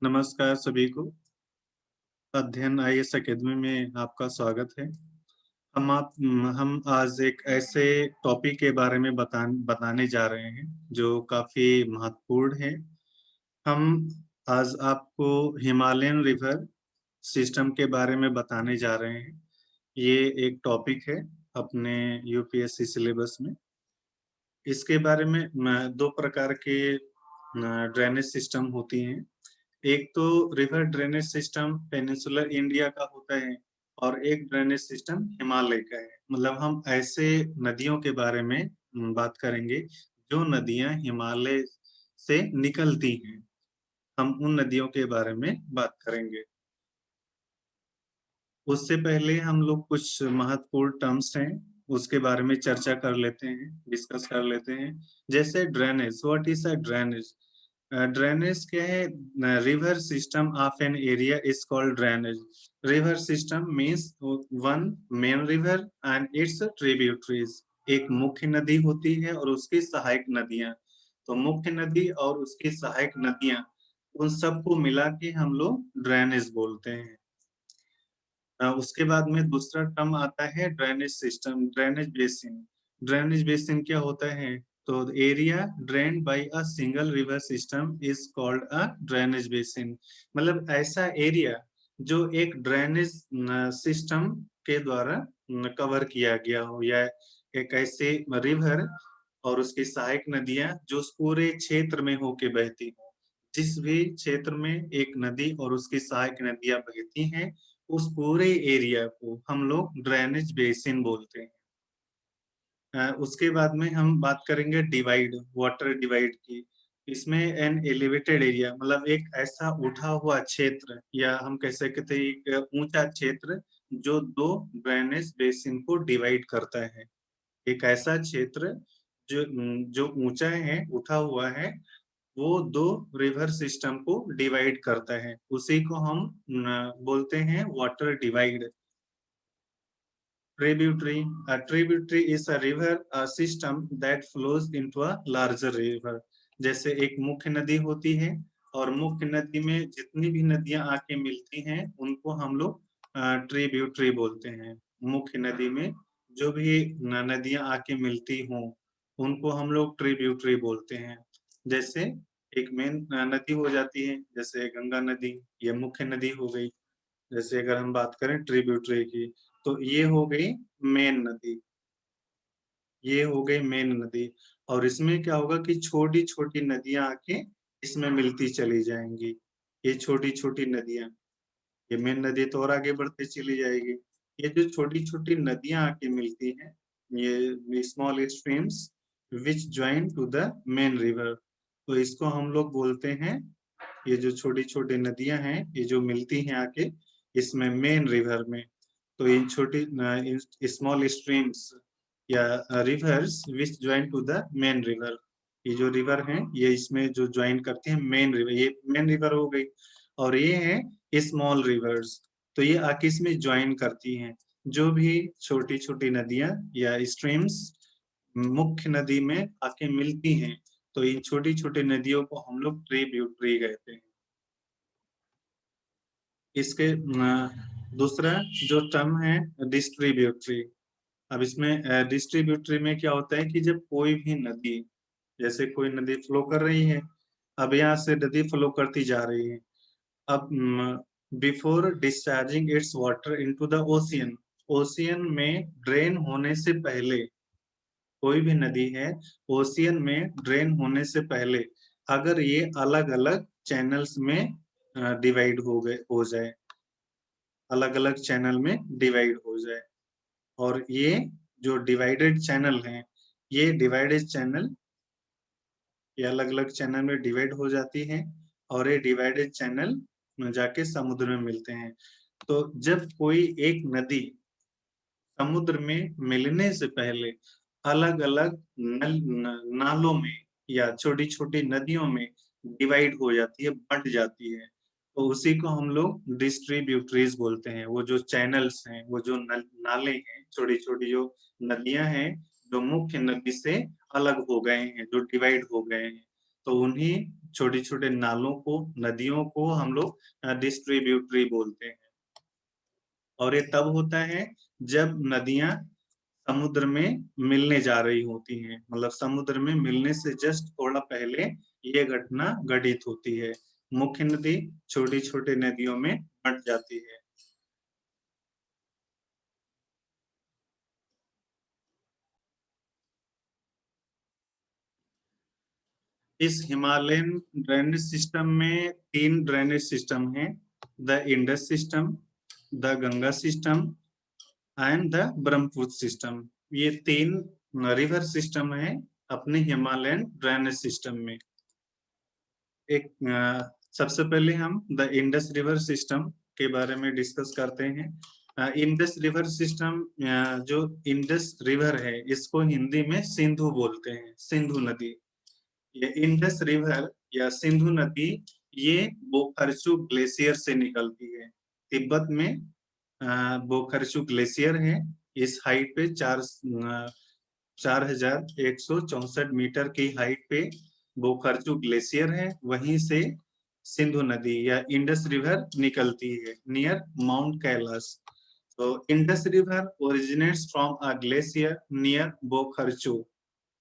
नमस्कार सभी को। अध्ययन आईएएस अकेडमी में आपका स्वागत है। हम आज एक ऐसे टॉपिक के बारे में बताने जा रहे हैं जो काफ़ी महत्वपूर्ण है। हम आज आपको हिमालयन रिवर सिस्टम के बारे में बताने जा रहे हैं। ये एक टॉपिक है अपने यूपीएससी सिलेबस में। इसके बारे में 2 प्रकार के ड्रेनेज सिस्टम होती हैं। एक तो river drainage system peninsular India का होता है और एक ड्रेनेज सिस्टम हिमालय का है। मतलब हम ऐसे नदियों के बारे में बात करेंगे जो नदियां हिमालय से निकलती हैं। हम उन नदियों के बारे में बात करेंगे। उससे पहले हम लोग कुछ महत्वपूर्ण टर्म्स हैं, उसके बारे में चर्चा कर लेते हैं, डिस्कस कर लेते हैं। जैसे drainage, what is a drainage? Drainage क्या है? River system of an area is called drainage. River system means one main river and it's tributaries. एक मुख्य नदी होती है और उसकी सहायक नदियां। तो मुख्य नदी और उसकी सहायक नदियां, उन सबको मिला के हम लोग ड्रेनेज बोलते हैं। उसके बाद में दूसरा टर्म आता है drainage system, drainage basin. Drainage basin क्या होता है? तो area drained by a single river system is called a drainage basin. मतलब ऐसा एरिया जो एक ड्रेनेज सिस्टम के द्वारा कवर किया गया हो, या एक ऐसे रिवर और उसकी सहायक नदियां जो उस पूरे क्षेत्र में होके बहती हो। जिस भी क्षेत्र में एक नदी और उसकी सहायक नदियां बहती हैं, उस पूरे एरिया को हम लोग ड्रेनेज बेसिन बोलते हैं। उसके बाद में हम बात करेंगे डिवाइड, वाटर डिवाइड की। इसमें एन एलिवेटेड एरिया, मतलब एक ऐसा उठा हुआ क्षेत्र, या हम कह सकते हैं एक ऊंचा क्षेत्र जो दो ड्रेनेज बेसिन को डिवाइड करता है। एक ऐसा क्षेत्र जो ऊंचा है, उठा हुआ है, वो दो रिवर सिस्टम को डिवाइड करता है। उसी को हम बोलते हैं water divide. Tributary. A tributary is a river system that flows into a larger river. जैसे एक मुख्य नदी होती है और मुख्य नदी में जितनी भी नदियां आके मिलती हैं उनको हम लोग ट्रिब्यूटरी बोलते हैं। मुख्य नदी में जो भी नदियां आके मिलती हों उनको हम लोग ट्रिब्यूटरी बोलते हैं। जैसे एक मेन नदी हो जाती है, जैसे गंगा नदी, ये मुख्य नदी हो गई। जैसे अगर हम बात करें ट्रिब्यूटरी की, तो ये हो गई मेन नदी, ये हो गई मेन नदी। और इसमें क्या होगा कि छोटी-छोटी नदियां आके इसमें मिलती चली जाएंगी। ये छोटी-छोटी नदियां, ये मेन नदी तो और आगे बढ़ती चली जाएगी। ये जो छोटी-छोटी नदियां आके मिलती हैं, ये small streams which join to the main river, तो इसको हम लोग बोलते हैं, ये जो छोटी-छोटी नदियां हैं, ये जो मिलती हैं आके इसमें मेन रिवर में, तो इन छोटी स्मॉल स्ट्रीम्स या rivers which join to the main river, ये जो रिवर हैं ये इसमें जो ज्वाइन करते हैं मेन रिवर, ये मेन रिवर हो गई। और ये है स्मॉल रिवर्स, तो ये आके इसमें ज्वाइन करती हैं। जो भी छोटी-छोटी नदियां या स्ट्रीम्स मुख्य नदी में आके मिलती हैं, तो इन छोटी-छोटी नदियों को हम लोग ट्रिब्यूटरी कहते हैं। इसके दूसरा जो टर्म है डिस्ट्रीब्यूटरी। अब इसमें डिस्ट्रीब्यूटरी में क्या होता है कि जब कोई भी नदी, जैसे कोई नदी फ्लो कर रही है, अब यहाँ से नदी फ्लो करती जा रही है। अब before discharging it's water into the ocean, ocean में ड्रेन होने से पहले, कोई भी नदी है ओशियन में ड्रेन होने से पहले अगर ये अलग-अलग चैनल्स में डिवाइड हो जाए, अलग-अलग चैनल में डिवाइड हो जाए, और ये जो डिवाइडेड चैनल हैं, ये डिवाइडेड चैनल, ये अलग-अलग चैनल में डिवाइड हो जाती हैं और ये डिवाइडेड चैनल जाके समुद्र में मिलते हैं। तो जब कोई एक नदी समुद्र में मिलने से पहले अलग-अलग नालों में या छोटी-छोटी नदियों में डिवाइड हो जाती है, बँट जाती है। तो उसी को हम लोग डिस्ट्रीब्यूटरीज़ बोलते हैं। वो जो चैनल्स हैं, वो जो नाले हैं, छोटी-छोटी जो नदियाँ हैं, जो मुख्य नदी से अलग हो गए हैं, जो डिवाइड हो गए हैं, तो उन्हीं छोटे-छोटे नालों को, नदियों को हम लोग डिस्ट्रीब्यूटरी बोलते हैं। और ये तब होता है जब नदियाँ समुद्र में मिलने जा रही होती हैं। मतलब समुद्र में मिलने से जस्ट थोड़ा पहले ये घटना घटित होती है। मुख्य नदी छोटी-छोटी नदियों में बँट जाती है। इस हिमालयन ड्रेनेज सिस्टम में 3 ड्रेनेज सिस्टम हैं, the Indus system, the Ganga system and the Brahmaputra system. ये 3 रिवर सिस्टम हैं अपने हिमालयन ड्रेनेज सिस्टम में। एक सबसे पहले हम द इंडस रिवर सिस्टम के बारे में डिस्कस करते हैं। इंडस रिवर सिस्टम जो इंडस रिवर है, इसको हिंदी में सिंधु बोलते हैं, सिंधु नदी। ये इंडस रिवर या सिंधु नदी ये बोखरसू ग्लेशियर से निकलती है। तिब्बत में बोखरसू ग्लेशियर है। इस हाइट पे 4164 मीटर की हाइट पे बोखरसू ग्लेशियर है। वहीं से सिंधु नदी या इंडस रिवर निकलती है नियर माउंट कैलाश। तो Indus river originates from a glacier near बोखरसू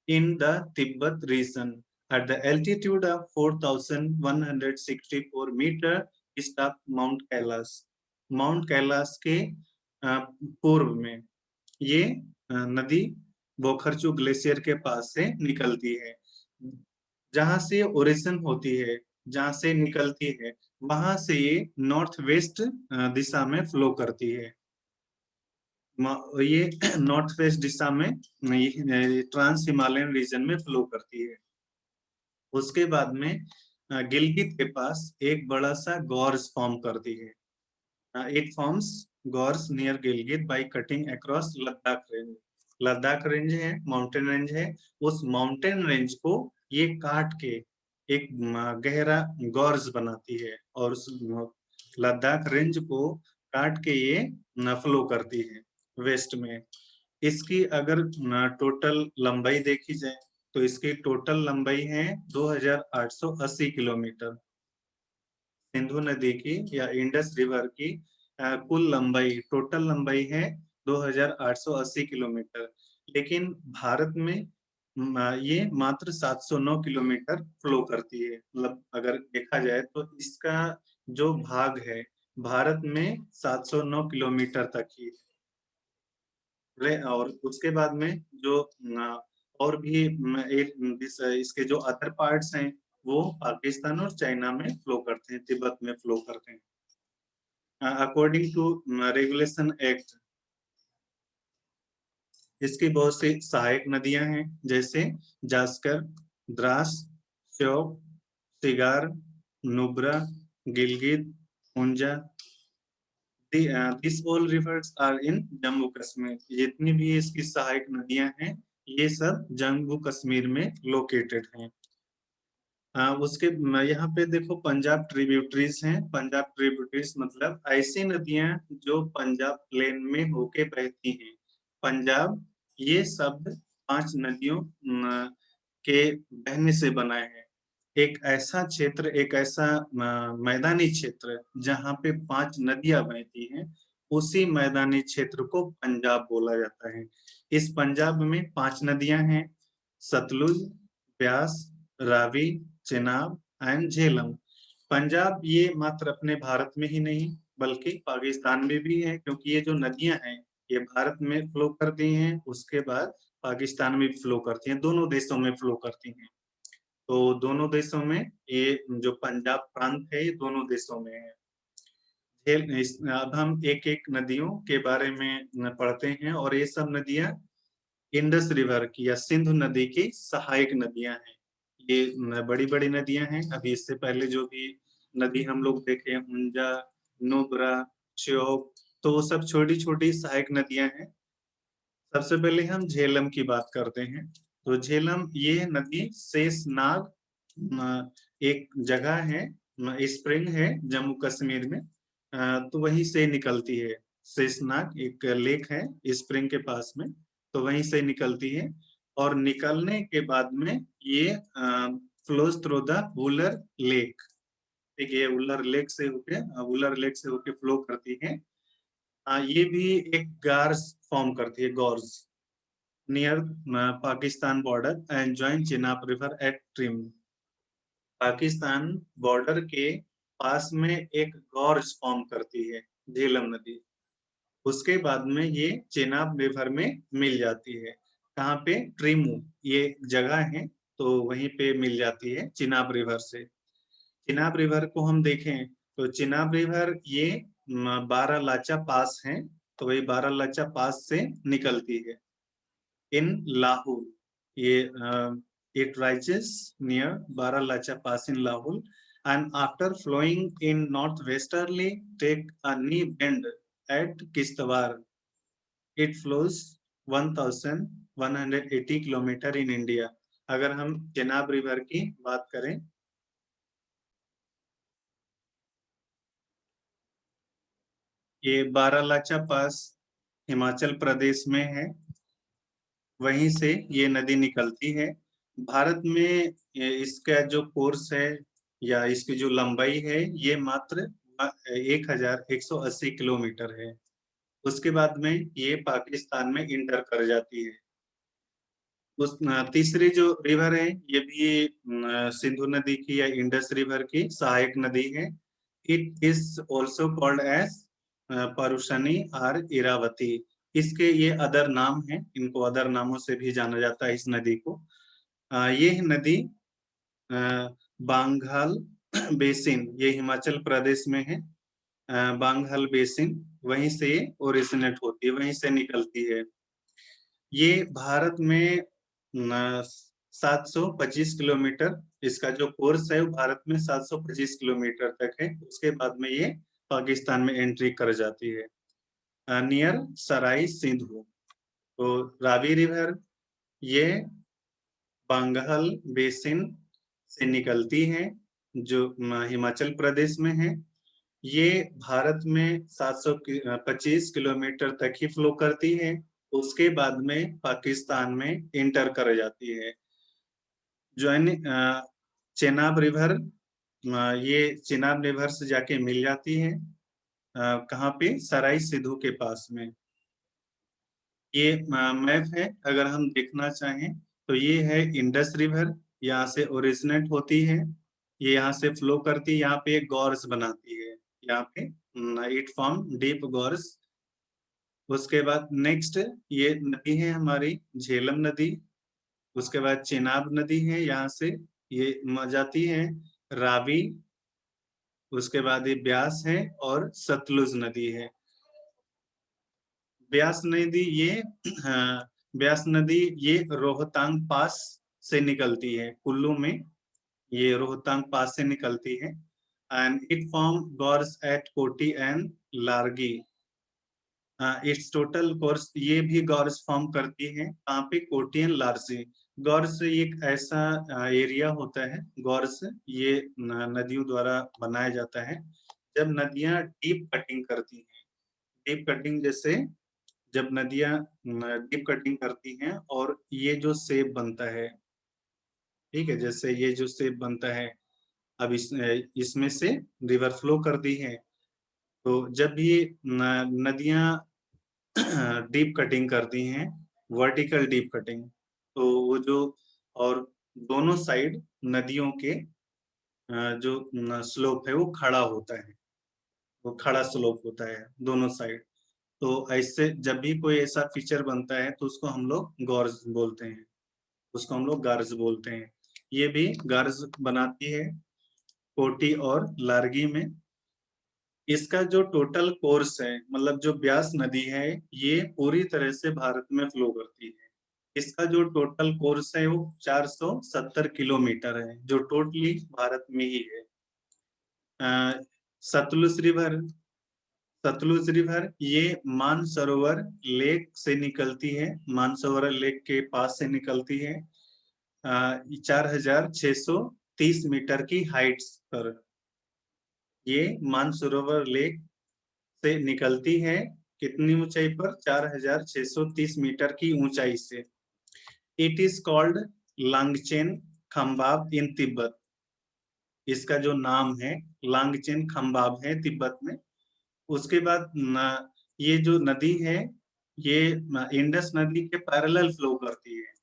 in the Tibet region at the altitude of 4,164 meter east of Mount Kailash. Mount Kailash के पूर्व में ये नदी बोखरचू ग्लेशियर के पास से निकलती है। जहां से ओरिजिन होती है, जहां से निकलती है, वहां से ये नॉर्थ वेस्ट दिशा में फ्लो करती है। ये नॉर्थ वेस्ट दिशा में ट्रांस हिमालयन रीजन में फ्लो करती है। उसके बाद में गिलगित के पास एक बड़ा सा गॉर्ज फॉर्म करती है। It forms gorge near Gilgit by cutting across Ladakh range. Ladakh range है, माउंटेन रेंज है। उस माउंटेन रेंज को ये काट के एक गहरा गॉर्ज बनाती है और उस लद्दाख रेंज को काट के ये फ्लो करती है वेस्ट में। इसकी अगर टोटल लंबाई देखी जाए तो इसकी टोटल लंबाई है 2880 किलोमीटर। सिंधु नदी की या इंडस रिवर की कुल लंबाई, टोटल लंबाई है 2880 किलोमीटर। लेकिन भारत में ये मात्र 709 किलोमीटर फ्लो करती है। मतलब अगर देखा जाए तो इसका जो भाग है भारत में 709 किलोमीटर तक ही और उसके बाद में जो और भी इसके जो अदर पार्ट्स हैं वो पाकिस्तान और चाइना में फ्लो करते हैं, तिब्बत में फ्लो करते हैं। अकॉर्डिंग टू रेगुलेशन एक्ट इसकी बहुत सी सहायक नदियां हैं, जैसे Zanskar, Dras, Shyok, Shigar, Nubra, Gilgit, Hunza. This all rivers are in Jammu Kashmir. जितनी भी इसकी सहायक नदियां हैं ये सब जम्मू कश्मीर में लोकेटेड हैं। उसके यहाँ पे देखो पंजाब ट्रिब्यूटरीज हैं। पंजाब ट्रिब्यूटरीज मतलब ऐसी नदियां जो पंजाब प्लेन में होके बहती हैं। पंजाब ये शब्द 5 नदियों के बहने से बना है। एक ऐसा क्षेत्र, एक ऐसा मैदानी क्षेत्र जहाँ पे 5 नदियां बहती हैं, उसी मैदानी क्षेत्र को पंजाब बोला जाता है। इस पंजाब में 5 नदियां हैं, सतलुज, ब्यास, रावी, चेनाब एंड झेलम। पंजाब ये मात्र अपने भारत में ही नहीं बल्कि पाकिस्तान में भी है, क्योंकि ये जो नदियां हैं ये भारत में फ्लो करती हैं, उसके बाद पाकिस्तान में भी फ्लो करती हैं, दोनों देशों में फ्लो करती हैं। तो दोनों देशों में ये जो पंजाब प्रांत है ये दोनों देशों में है। अब हम एक-एक नदियों के बारे में पढ़ते हैं और ये सब नदियां इंडस रिवर की या सिंधु नदी की सहायक नदियां हैं। ये बड़ी-बड़ी नदियां हैं। अभी इससे पहले जो भी नदी हम लोग देखे, हुंजा, नुब्रा, श्योक, तो वो सब छोटी-छोटी सहायक नदियां हैं। सबसे पहले हम झेलम की बात करते हैं। तो झेलम ये नदी शेषनाग एक जगह है, स्प्रिंग है जम्मू कश्मीर में। तो वहीं से निकलती है। शेषनाग एक लेक है स्प्रिंग के पास में, तो वहीं से निकलती है और निकलने के बाद में ये flows through the Wular lake. ठीक है, ये वुलर लेक से होके फ्लो करती है। ये भी एक गार्स फॉर्म करती है, gorges, near Pakistan border and join Chenab river at Trimmu. Pakistan border के पास में एक गॉर्ज फॉर्म करती है, झेलम नदी। उसके बाद में ये चेनाब रिवर में मिल जाती है। कहाँ पे? ट्रिमू, ये जगह है, तो वहीं पे मिल जाती है चिनाब रिवर से। चिनाब रिवर को हम देखें तो चिनाब रिवर ये बारालाचा पास है, तो वही बारालाचा पास से निकलती है इन लाहौल। ये it rises near Baralacha pass in Lahaul and after flowing in northwesterly take a knee bend at Kishtwar. It flows 1180 kilometre in India. अगर हम चेनाब रिवर की बात करें, ये बारालाचा पास हिमाचल प्रदेश में है, वहीं से ये नदी निकलती है। भारत में इसका जो कोर्स है या इसकी जो लंबाई है ये मात्र 1180 किलोमीटर है। उसके बाद में ये पाकिस्तान में इंटर कर जाती है। उस तीसरी जो रिवर है ये भी सिंधु नदी की या इंडस रिवर की सहायक नदी है। It is also called as Parushni और इरावती। इसके ये अदर नाम हैं, इनको अदर नामों से भी जाना जाता है इस नदी को। ये नदी बांगल बेसिन, ये हिमाचल प्रदेश में है। बांगल बेसिन, वहीं से ओरिजिनेट होती है, वहीं से निकलती है। ये भारत में 725 किलोमीटर, इसका जो कोर्स है वो भारत में 725 किलोमीटर तक है। उसके बाद में ये पाकिस्तान में एंट्री कर जाती है नियर सराई सिंधु। तो रावी रिवर ये बांगल बेसिन से निकलती है, जो हिमाचल प्रदेश में है। ये भारत में 725 किलोमीटर तक ही फ्लो करती है। उसके बाद में पाकिस्तान में इंटर कर जाती है। ज्वाइन चेनाब रिवर, ये चेनाब रिवर से जाके मिल जाती है कहाँ पे? सराई सिधू के पास में। ये मैप है, अगर हम देखना चाहें तो ये है इंडस रिवर, यहाँ से ओरिजिनेट होती है, ये यहाँ से फ्लो करती है, यहाँ पे एक गॉर्स बनाती है, यहाँ पे इट फॉर्म डीप गॉर्स। उसके बाद नेक्स्ट ये नदी है हमारी झेलम नदी। उसके बाद चेनाब नदी है, यहाँ से ये जाती है रावी। उसके बाद ये ब्यास है और सतलुज नदी है। ब्यास नदी ये ब्यास नदी ये रोहतांग पास से निकलती है, कुल्लू में ये रोहतांग पास से निकलती है एंड इट फॉर्म गॉर्स एट कोटी एंड लारगी। इट्स टोटल कोर्स, ये भी गॉर्स फॉर्म करती है कहाँ पे? कोटी एंड लारजी। गॉर्स एक ऐसा एरिया होता है, गॉर्स ये नदियों द्वारा बनाया जाता है जब नदियां डीप कटिंग करती हैं। डीप कटिंग जैसे जब नदियां डीप कटिंग करती हैं और ये जो शेप बनता है, ठीक है, जैसे ये जो शेप बनता है, अब इसमें से रिवर फ्लो करती है। तो जब ये नदियां डीप कटिंग करती हैं, वर्टिकल डीप कटिंग, तो वो जो और दोनों साइड नदियों के जो स्लोप है वो खड़ा होता है, वो खड़ा स्लोप होता है दोनों साइड। तो ऐसे जब भी कोई ऐसा फीचर बनता है तो उसको हम लोग गॉर्ज बोलते हैं, उसको हम लोग गार्ज बोलते हैं। ये भी गार्ज बनाती है कोटी और लारगी में। इसका जो टोटल कोर्स है, मतलब जो ब्यास नदी है, ये पूरी तरह से भारत में फ्लो करती है। इसका जो टोटल कोर्स है वो 470 किलोमीटर है, जो टोटली भारत में ही है। सतलुज रिवर, सतलुज रिवर ये मानसरोवर लेक से निकलती है, मानसरोवर लेक के पास से निकलती है 4630 मीटर की हाइट पर। ये मानसरोवर लेक से निकलती है कितनी ऊंचाई पर? 4630 मीटर की ऊंचाई से। इट इज कॉल्ड लांगचेन खम्बाब इन तिब्बत। इसका जो नाम है लांगचेन खम्बाब है तिब्बत में। उसके बाद ये जो नदी है ये इंडस नदी के पैरेलल फ्लो करती है।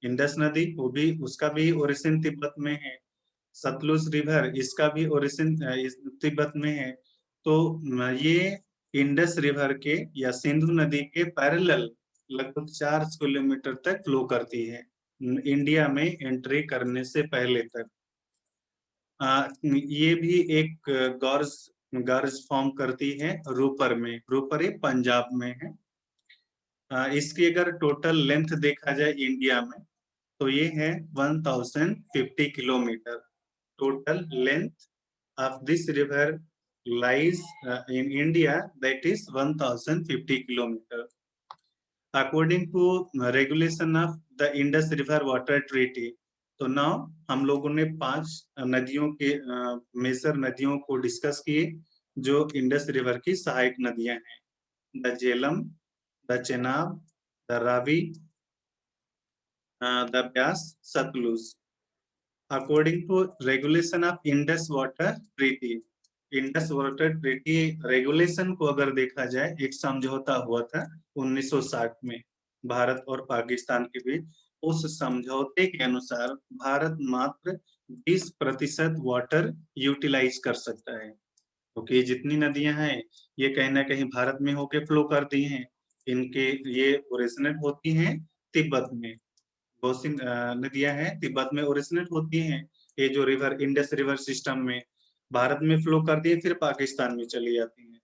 इंडस नदी वो भी उसका भी ओरिजिन तिब्बत में है। सतलुज रिवर इसका भी ओरिजिन तिब्बत में है। तो ये इंडस रिवर के या सिंधु नदी के पैरेलल लगभग 4 किलोमीटर तक फ्लो करती है इंडिया में एंट्री करने से पहले तक। ये भी एक गॉर्ज गॉर्ज फॉर्म करती है रूपर में। रूपर ये पंजाब में है। इसकी अगर टोटल लेंथ देखा जाए इंडिया में तो ये है 1050 kilometre. Total length of this river lies in India, that is 1050 kilometer. According to regulation of the Indus River Water Treaty, तो नाउ हम लोगों ने 5 नदियों के मेजर नदियों को डिस्कस किए जो इंडस रिवर की सहायक नदियां हैं। The Jhelum, the Chenab, the Ravi, the Beas, Sutlej. According to regulation of Indus water treaty, Indus water treaty regulation को अगर देखा जाए एक समझौता हुआ था 1960 में भारत और पाकिस्तान के बीच। उस समझौते के अनुसार भारत मात्र 20% वाटर यूटिलाइज कर सकता है क्योंकि जितनी नदियां हैं ये कहीं ना कहीं भारत में होके फ्लो करती हैं। इनके ये ओरिजिनेट होती हैं तिब्बत में। बहुत सी नदियां हैं तिब्बत में ओरिजिनेट होती हैं। ये जो रिवर इंडस रिवर सिस्टम में भारत में फ्लो करती है फिर पाकिस्तान में चली जाती है।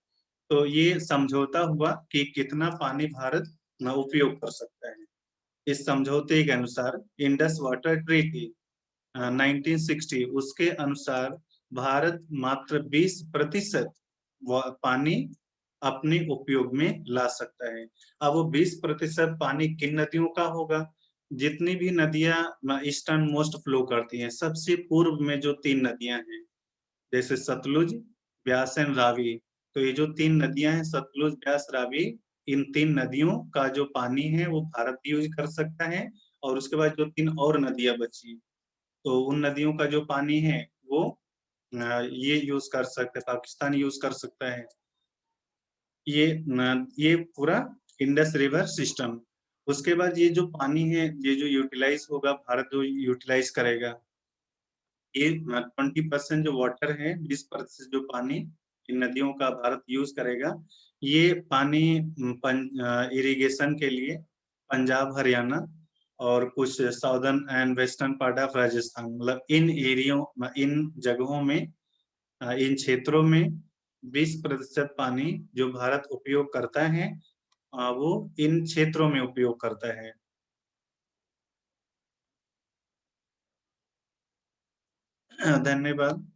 तो ये समझौता हुआ कि कितना पानी भारत न उपयोग कर सकता है। इस समझौते के अनुसार इंडस वाटर ट्रीटी 1960 उसके अनुसार भारत मात्र 20% पानी अपने उपयोग में ला सकता है। अब वो 20% पानी किन नदियों का होगा? जितनी भी नदियां ईस्टर्न मोस्ट फ्लो करती हैं सबसे पूर्व में जो 3 नदियां हैं जैसे सतलुज, ब्यास एंड रावी। तो ये जो 3 नदियां हैं सतलुज, ब्यास, रावी, इन 3 नदियों का जो पानी है वो भारत यूज कर सकता है। और उसके बाद जो 3 और नदियां बची तो उन नदियों का जो पानी है वो ये यूज कर सकते पाकिस्तान यूज कर सकता है। ये पूरा इंडस रिवर सिस्टम। उसके बाद ये जो पानी है ये जो यूटिलाइज होगा भारत जो यूटिलाइज करेगा ये 20% जो वाटर है 20% जो पानी इन नदियों का भारत यूज करेगा। ये पानी इरिगेशन के लिए पंजाब, हरियाणा और कुछ southern and western part of Rajasthan मतलब इन एरियो इन जगहों में इन क्षेत्रों में 20% पानी जो भारत उपयोग करता है वो इन क्षेत्रों में उपयोग करता है। धन्यवाद।